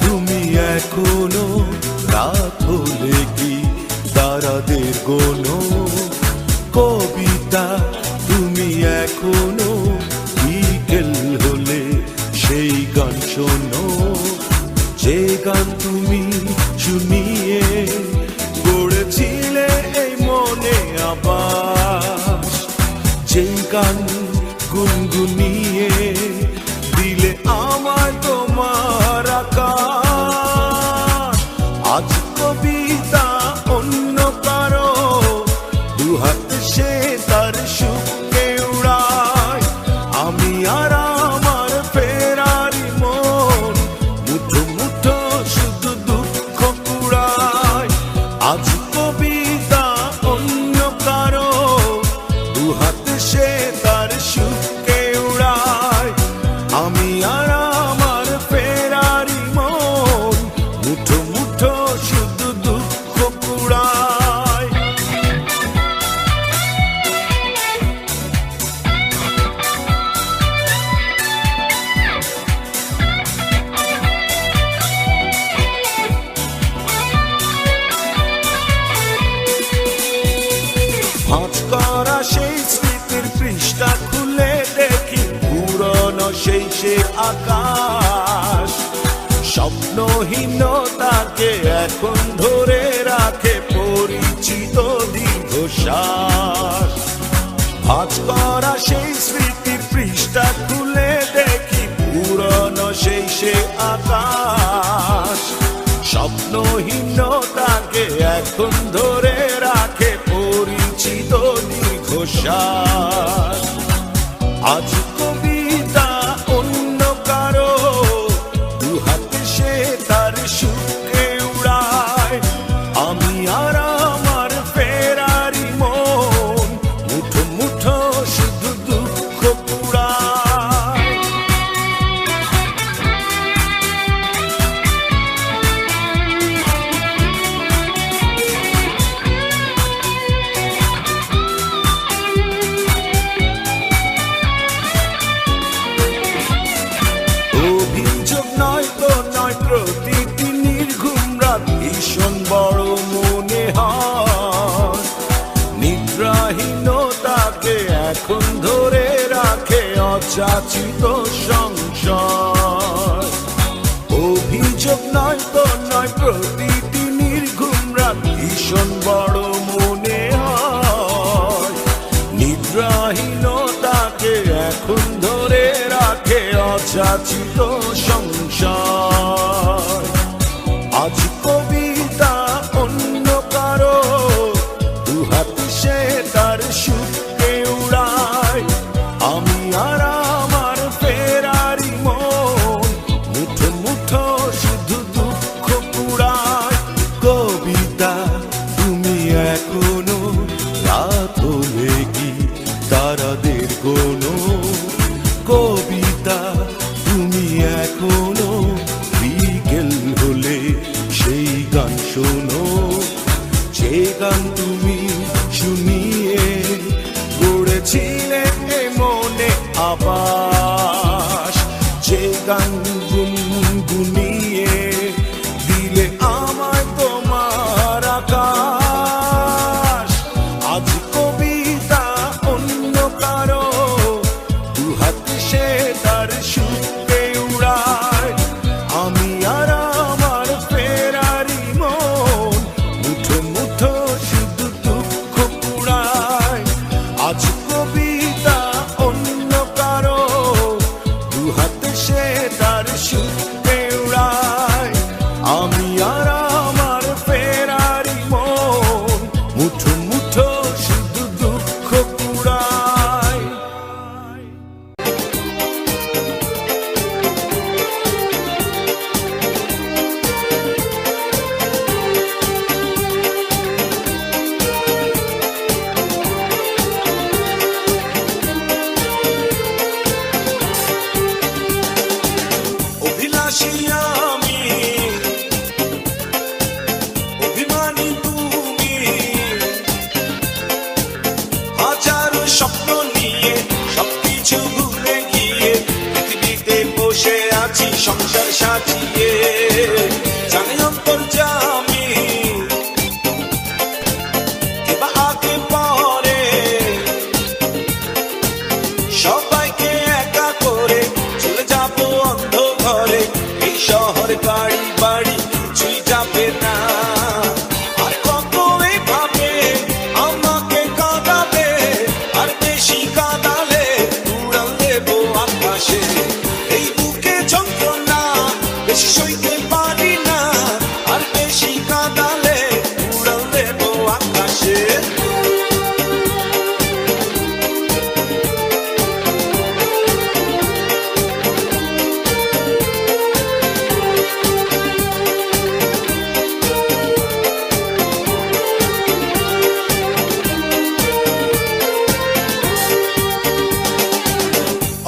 তুমি এখনো রাত হলে কি তারাদের গোনো, কবিতা তুমি এখনো বিকেল হলে সেই গান শোনো, যে গান তুমি শুনিয়ে গড়েছিলে এই মনে আবাস, যে গান গুনগুনিয়ে দিলে আমায় তোমার আকাশ। আজ কবিতা অন্য কারো দুহাত সে তার সুখকে উড়ায়, আমি আর আমার ফেরারি মন মুঠো মুঠো শুধু দুঃখ কুড়ায়। আজ কবিতা অন্য কারো দুহাত সে তার সুখকে উড়ায়, আমি আর আমার ফেরারি মন মুঠো মুঠো শুধু দুঃখ কুড়ায়। ভাঁজ করা সেই স্মৃতির পৃষ্ঠা খুলে দেখি পুরনো সেই সে আকাশ, স্বপ্নহীনতাকে এখন ধরে রাখে পরিচিত দীর্ঘশ্বাস। ভাঁজ করা সেই স্মৃতির পৃষ্ঠা খুলে দেখি পুরনো সেই সে আকাশ, স্বপ্নহীনতাকে এখন ধরে রাখে পরিচিত দীর্ঘশ্বাস। আজ কবিতা অন্য কারো দুহাত সে তার সুখকে উড়ায়, আমি আর আমার ফেরারি মন মুঠো মুঠো শুধু দুঃখ কুড়ায়। অভিযোগ নয় তো নয়, প্রতিটি নির্ঘুম রাত ভীষণ বড় মনে হয়, নিদ্রাহীনতাকে এখন ধরে রাখে অযাচিত সংশয়। অভিযোগ নয় তো নয়, প্রতিটি নির্ঘুম রাত ভীষণ বড় মনে হয়, নিদ্রাহীনতাকে এখন ধরে রাখে অযাচিত সংশয়। আজ কবিতা অন্য কারো দুহাত সে তার সুখকে উড়ায়, আমি আর আমার ফেরারি মন মুঠো মুঠো শুধু দুঃখ কুড়ায়। কবিতা তুমি এখনো রাত হলে কি তারাদের গোনো, কবিতা তুমি এখনো বিকেল হলে সেই গান শোনো, যে গান তুমি শুনিয়ে গড়েছিলে এ মনে আবাস, যে গান গুনগুনিয়ে দিলে আমায় তোমার আকাশ। আজ কবিতা অন্য কারো দুহাত সে তার সুখকে উড়ায়, আমি আর আমার ফেরারি মন মুঠো মুঠো শুধু দুঃখ কুড়ায়। আজ কবিতা অন্য কারো দুহাত সে তার সুখকে উড়ায়, আমি আর আমার ফেরারি মন মুঠো মুঠো শুধু দুঃখ কুড়ায়। অভিলাষী আমি, অভিমানী তুমি, হাজারো স্বপ্ন নিয়ে সবকিছু ভুলে গিয়ে পৃথিবীতে বসে আছি সংসার সাজিয়ে জানে অন্তর্যামী কেবা আগে পরে সবাইকে একা করে চলে যাব অন্ধ ঘরে এই শহর গাড়ি বাড়ি কিছুই যাবে না আর কত এভাবে আমাকে কাঁদাবে আর বেশি কাঁদালে উড়াল দেবো আকাশে এই বুকে যন্ত্রণা বেশি সইতে পারি না আর বেশি কাঁদালে উড়াল দেবো আকাশে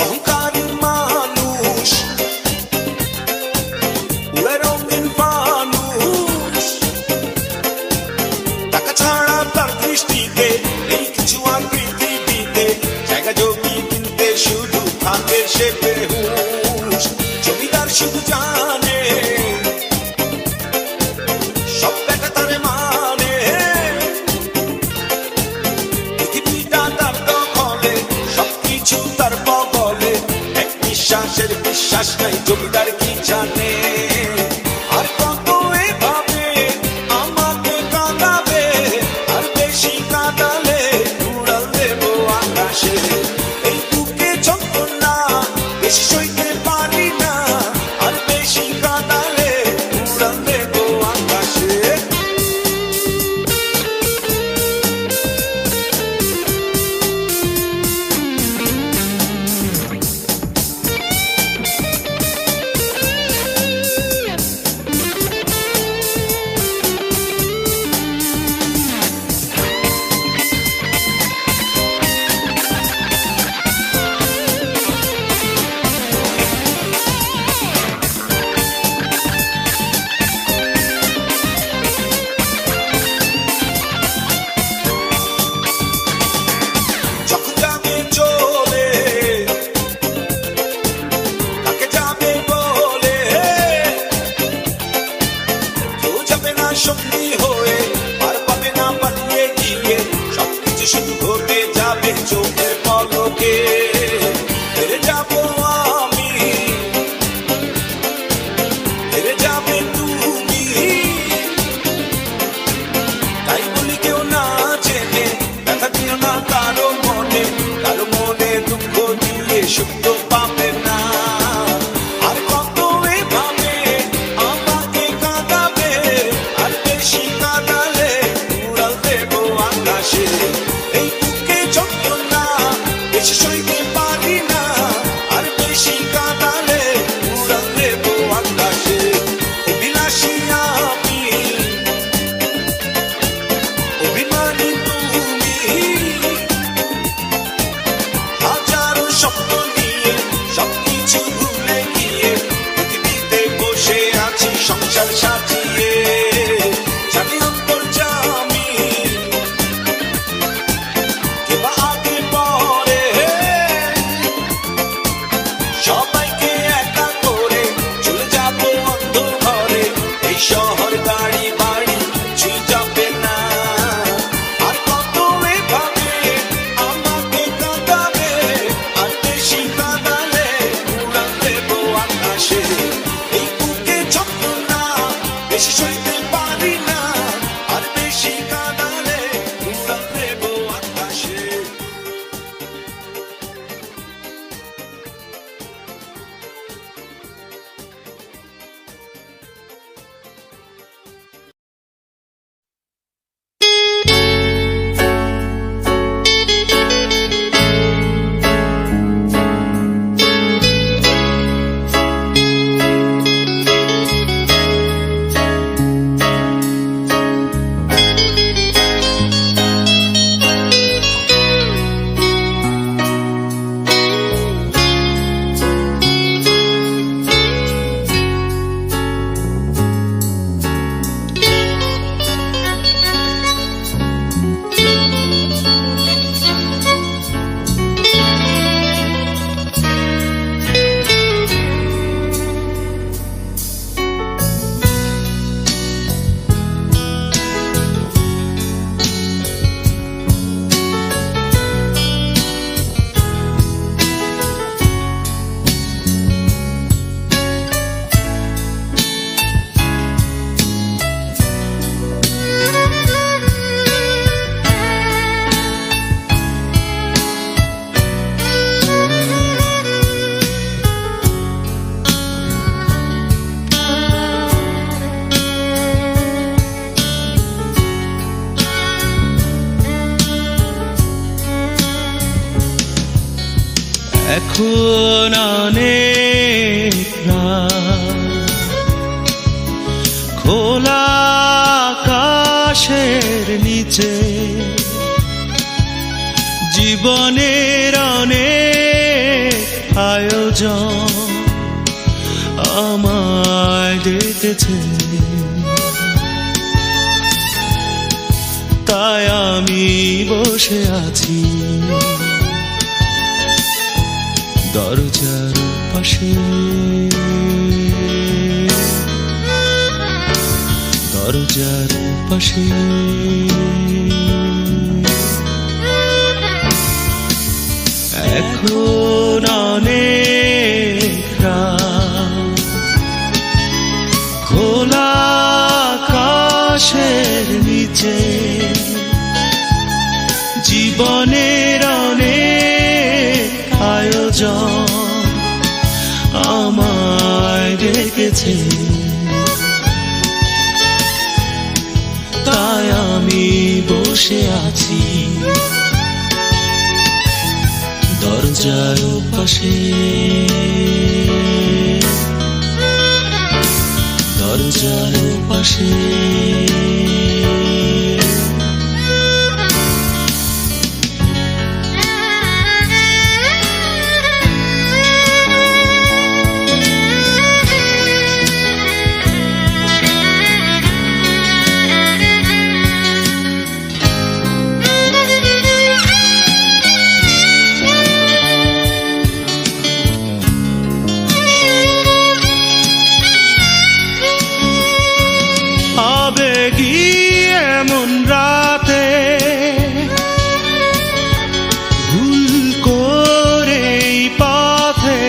অহংকারী মানুষ উড়ে রঙিন ফানুষ টাকা ছাড়া তার দৃষ্টিতে নেই কিছু আর পৃথিবীতে জায়গা জমি কিনতে শুধু থাকে সে বেহুশ জমিদার শুধু জানে সব টাকা তারে মানে পৃথিবীটা তার দখলে সবকিছু তার বগলে এক নিঃশ্বাসের বিশ্বাস নাই জমিদার কি জানে আর কত এভাবে আমাকে কাঁদাবে আর বেশি কাঁদালে উড়াল দেবো আকাশে এই বুকে যন্ত্রণা বেশি সইতে পারি না আর বেশি কাঁদালে উড়াল দেবো আকাশে যখন যাবে চলে কাকে যাবে বলে কেউ যাবে না সঙ্গী হয়ে আর পাবে না পালিয়ে গিয়ে সবকিছু শুধু ঘটে যাবে চোখের পলকে হেরে যাবো আমি হেরে যাবে তুমি তাই বলি কেউ না জেনে ব্যথা দিও না কারো মনে দুঃখ দিয়ে সুখ তো পাবে না আর কত এভাবে আমাকে কাঁদাবে আর বেশি কাঁদালে উড়াল দেবো আকাশে এই বুকে যন্ত্রণা বেশি সইতে পারি না আর বেশি কাঁদালে উড়াল দেবো আকাশে অভিলাষী আমি অভিমানী তুমি হাজারো স্বপ্ন নিয়ে এখন অনেক রাত, খোলা আকাশের নিচে জীবনের অনেক আয়োজন আমায় ডেকেছে, তাই আমি বসে আছি দরজার পাশে, দরজার পাশে। এখন অনেক রাত, খোলা আকাশের নিচে জীবনের অনেক আয়োজন আমায় ডেকেছে, তাই আমি বসে আছি দরজার পাশে, দরজার পাশে। আবেগী এমন রাতে ভুল করে পথে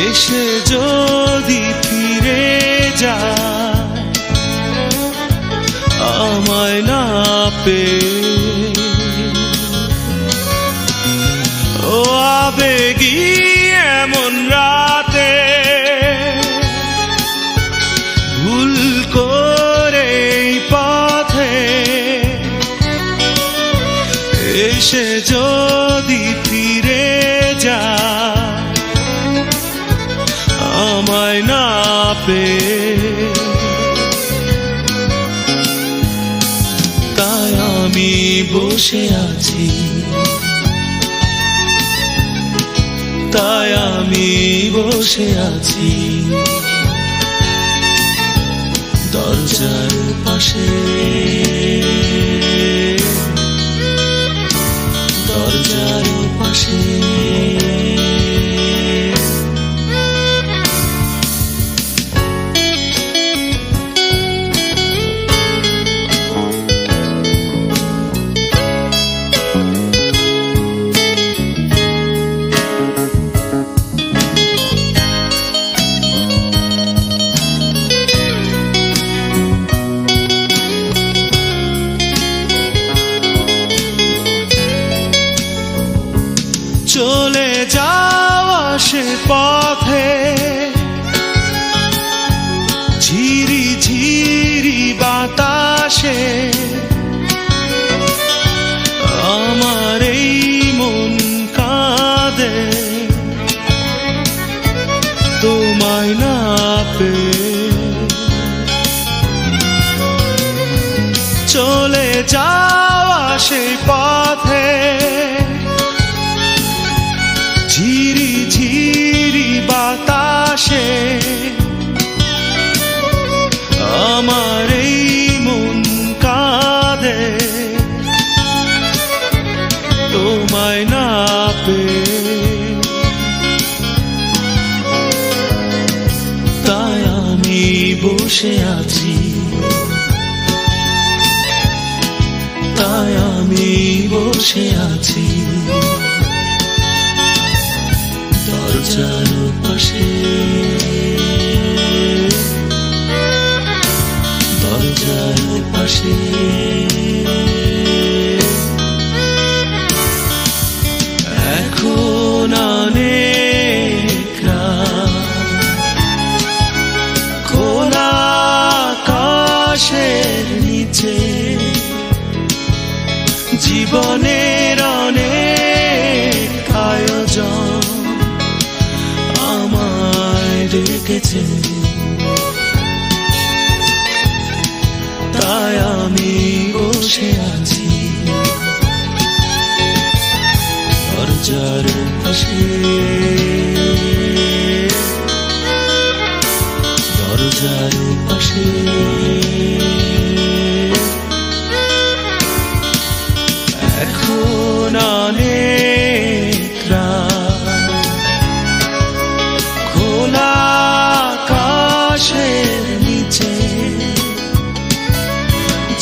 এসে যদি ফিরে যায় আমায় না পেয়ে, ও আবেগী এমন রাতে ভুল করে পথে এসে যদি ফিরে যায় আমায় না পেয়ে, তাই আমি বসে আছি, তাই আমি বসে আছি দরজার পাশে, দরজার পাশে। চলে যাওয়া সে পথে ঝিরি ঝিরি বাতাসে আমার এই মন কাঁদে তোমায় না পেয়ে, চলে যাওয়া সে পথে ঝিরি ঝিরি বাতাসে আমার এই মন কাঁদে তোমায় না পেয়ে, তাই আমি বসে আছি, তাই আমি বসে আছি দরজার পাশে, দরজার পাশে। এখন অনেক রাত, খোলা আকাশের নিচে জীবনের অনেক ডেকেছে, তাই আমি বসে আছি দরজার পাশে, দরজার পাশে। এখন অনেক রাত, খোলা আকাশের নিচে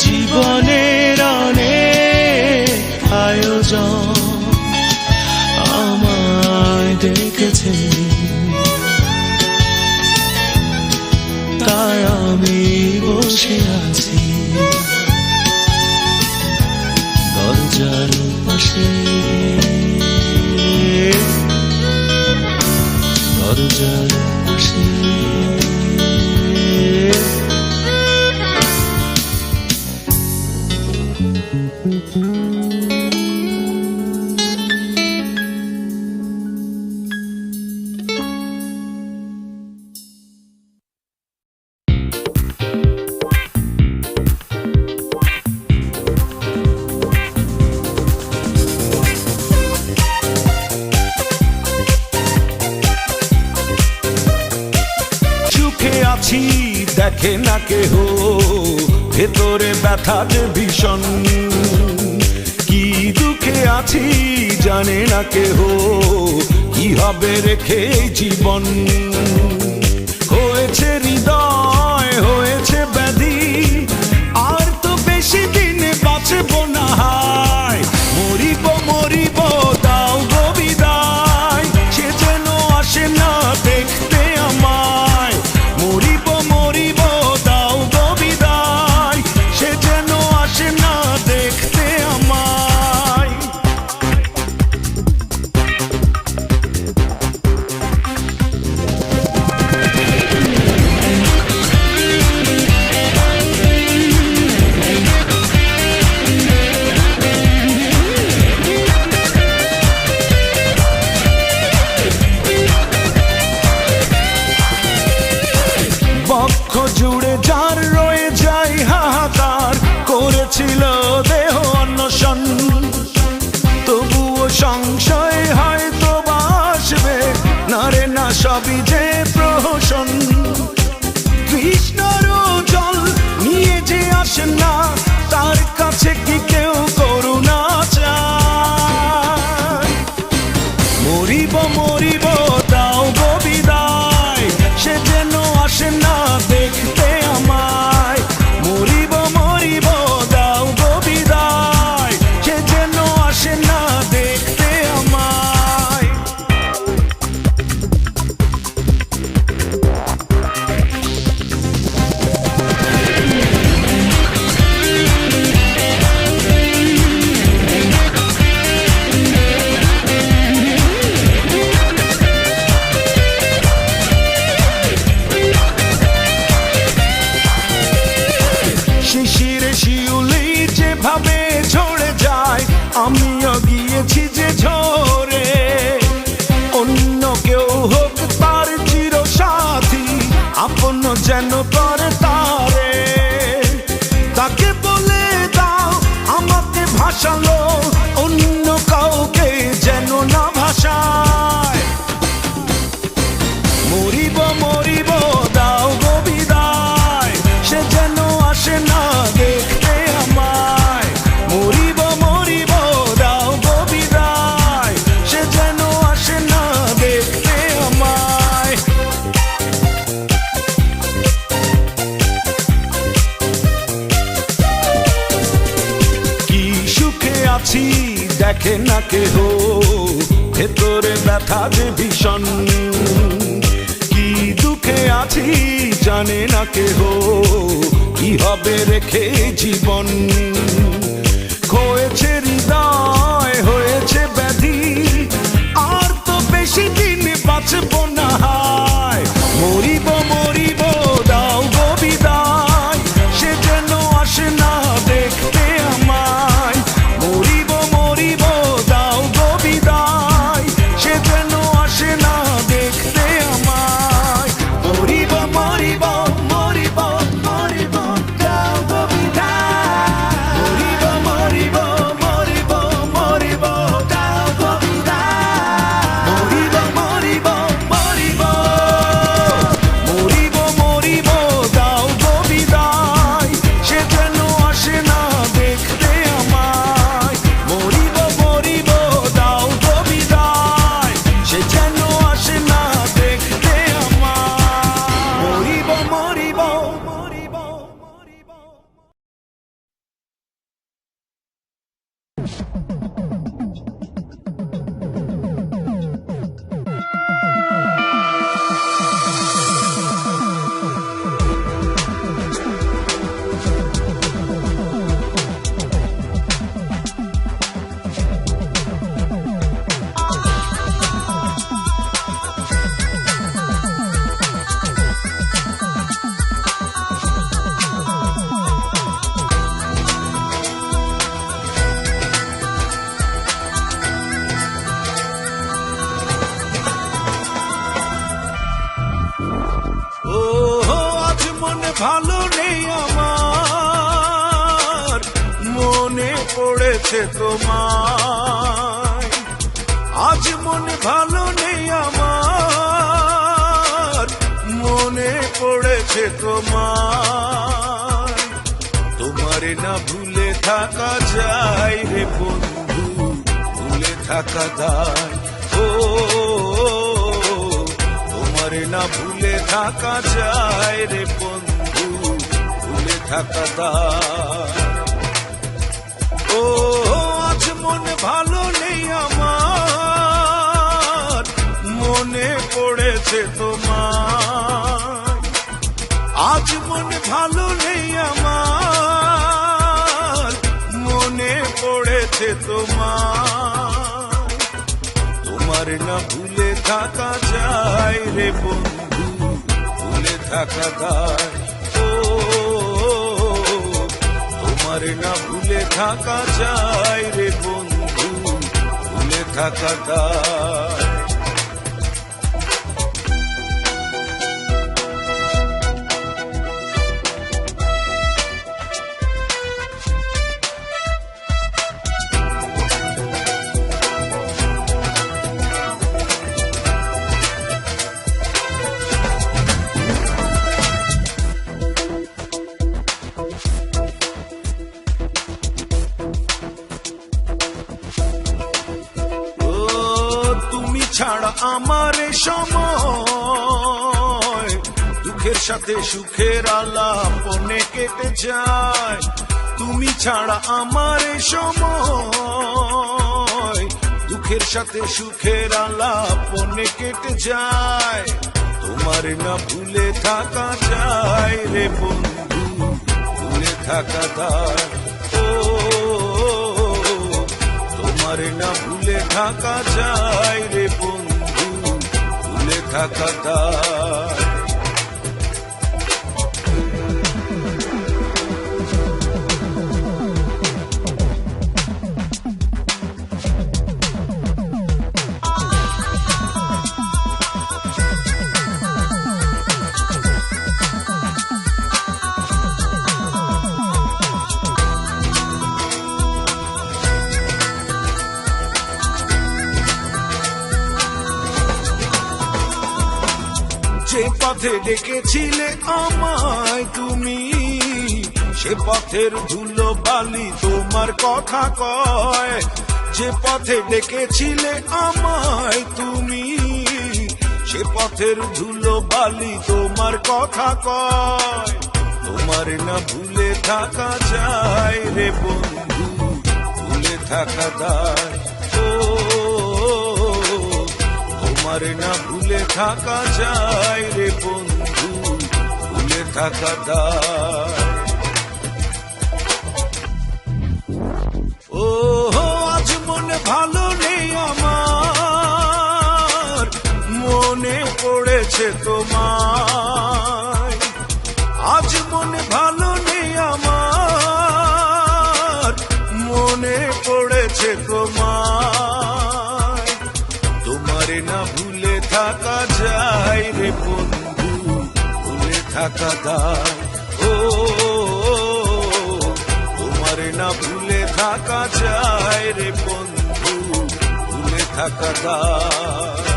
জীবনের অনেক আয়োজন আমায় ডেকেছে, তাই আমি বসে আছি দরজার পাশে, দরজার পাশে। আছি দেখে না কেহ, ভেতরে ব্যথা যে ভীষণ, কি দুঃখে আছি জানে না কেহ, কি হবে রেখে জীবন। হয়েছে হৃদয় হয়েছে ব্যাধি, আর তো বেশি দিন বাঁচব না, হায় মরিব মরিব দাও গো বিদায়, সে যেন আসে না দেখতে আমায়, মরিব মরিব দাও গো বিদায়, সে যেন আসে না দেখতে আমায়। বক্ষ জুড়ে যার রয়ে যায় হাহাকার, করেছিল দেহ অন্বেষণ, তবুও সংশয় হয়তো বাসবে না রে না, সবই যে প্রহসন। কৃষ্ণর জল নিয়ে যে আসে না, তার কাছে কি কেউ করুণা চায়, মরিব মরিব দাও গো বিদায়, সে যেন আসে না দেখতে আমায়, মরিব মরিব দাও গো বিদায়, সে যেন আসে না দেখতে আমায়। শিশিরে শিউলি যেভাবে ঝরে যায়, আমিও গিয়েছি যে ঝরে, অন্য কেউ হোক তার চির সাথী, আপন যেন করে তারে, তাকে বলে দাও আমাকে ভাসালো, অন্য কাউকে যেন না ভাসায়, মরিব মরিব দাও গো বিদায়, সে যেন আসে না দেখতে আমায়, মরিব মরিব দাও গো বিদায়, সে যেন আসে না দেখতে আমায়। কি সুখে আছি দেখে না কেহ, ভেতরে ব্যথা যে ভীষণ, কি দুঃখে আছি জানে না কেহ, কি হবে রেখে জীবন। হয়েছে হৃদয় হয়েছে ব্যাধি, আর তো বেশি দিন বাঁচব না, হায় মরিব মরিব দাও গো বিদায়, সে যেন আসে না দেখতে আমায়, মরিব মরিব দাও গো বিদায়, সে যেন আসে না দেখতে আমায়। ভালো নেই আমার, মনে পড়েছে তোমায়। আজ মন ভালো নেই আমার, মনে পড়েছে তোমায়। তোমারে না ভুলে থাকা যায় রে বন্ধু, ভুলে থাকা দায়। ও তোমারে না ভুলে থাকা যায় রে বন্ধু, ভুলে থাকা দায়। ও আজ মন ভালো নেই আমার, মনে পড়েছে তোমায়। আজ মন ভালো নেই আমার, মনে পড়েছে তোমায়। তোমার না ভুলে থাকা যায় রে বন্ধু, ভুলে থাকা দায়। ও তোমার না ভুলে থাকা যায় রে বন্ধু, ভুলে থাকা দায়। ছাড়া আমার সময় দুঃখের সাথে সুখের আলাপনে কেটে যায়। তুমি ছাড়া আমার সময় দুঃখের সাথে সুখের আলাপনে কেটে যায়। তোমার না ভুলে থাকা যায় রে বন্ধু, ভুলে থাকা দায়। ও তোমার না ভুলে থাকা যায় রে বন্ধু, ভুলে থাকা দায়। যে পথে ডেকেছিলে আমায় তুমি, সে পথের ধুলো বালি তোমার কথা কয়। যে পথে ডেকেছিলে আমায় তুমি, সে পথের ধুলো বালি তোমার কথা কয়। তোমার না ভুলে থাকা যায় রে বন্ধু, ভুলে থাকা দায়। ও তোমার না ভুলে থাকা যায় রে বন্ধু, ভুলে থাকা দায়। ও আজ মনে ভালো নেই আমার, মনে পড়েছে তোমায়। আজ মনে ভালো নেই আমার, মনে পড়েছে তোমায়। তোমারে না ভুলে থাকা যায় রে বন্ধু, ভুলে থাকা দায়। ও তোমারে না ভুলে থাকা যায় রে বন্ধু, ভুলে থাকা দায়।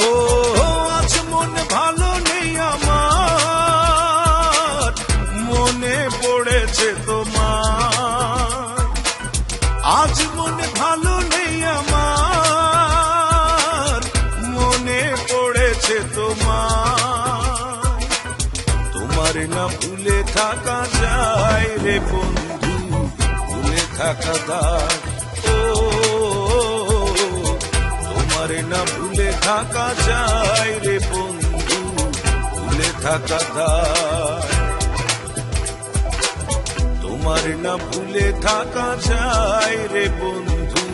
ও আজ মনে ভালো নেই আমার, মনে পড়েছে তোমায়। আজ মনে ভালো নেই আমার, মনে পড়েছে তোমায়। তোমার না ভুলে থাকা যায় রে বন্ধু, ভুলে থাকা দায়। ও তোমার না ভুলে থাকা যায় রে বন্ধু, ভুলে থাকা দায়। তোমার না ভুলে থাকা যায় রে বন্ধু,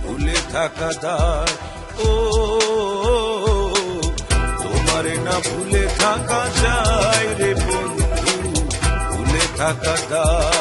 ভুলে থাকা দায়। ও তোমার না ভুলে থাকা যায় রে বন্ধু, ভুলে থাকা দায়।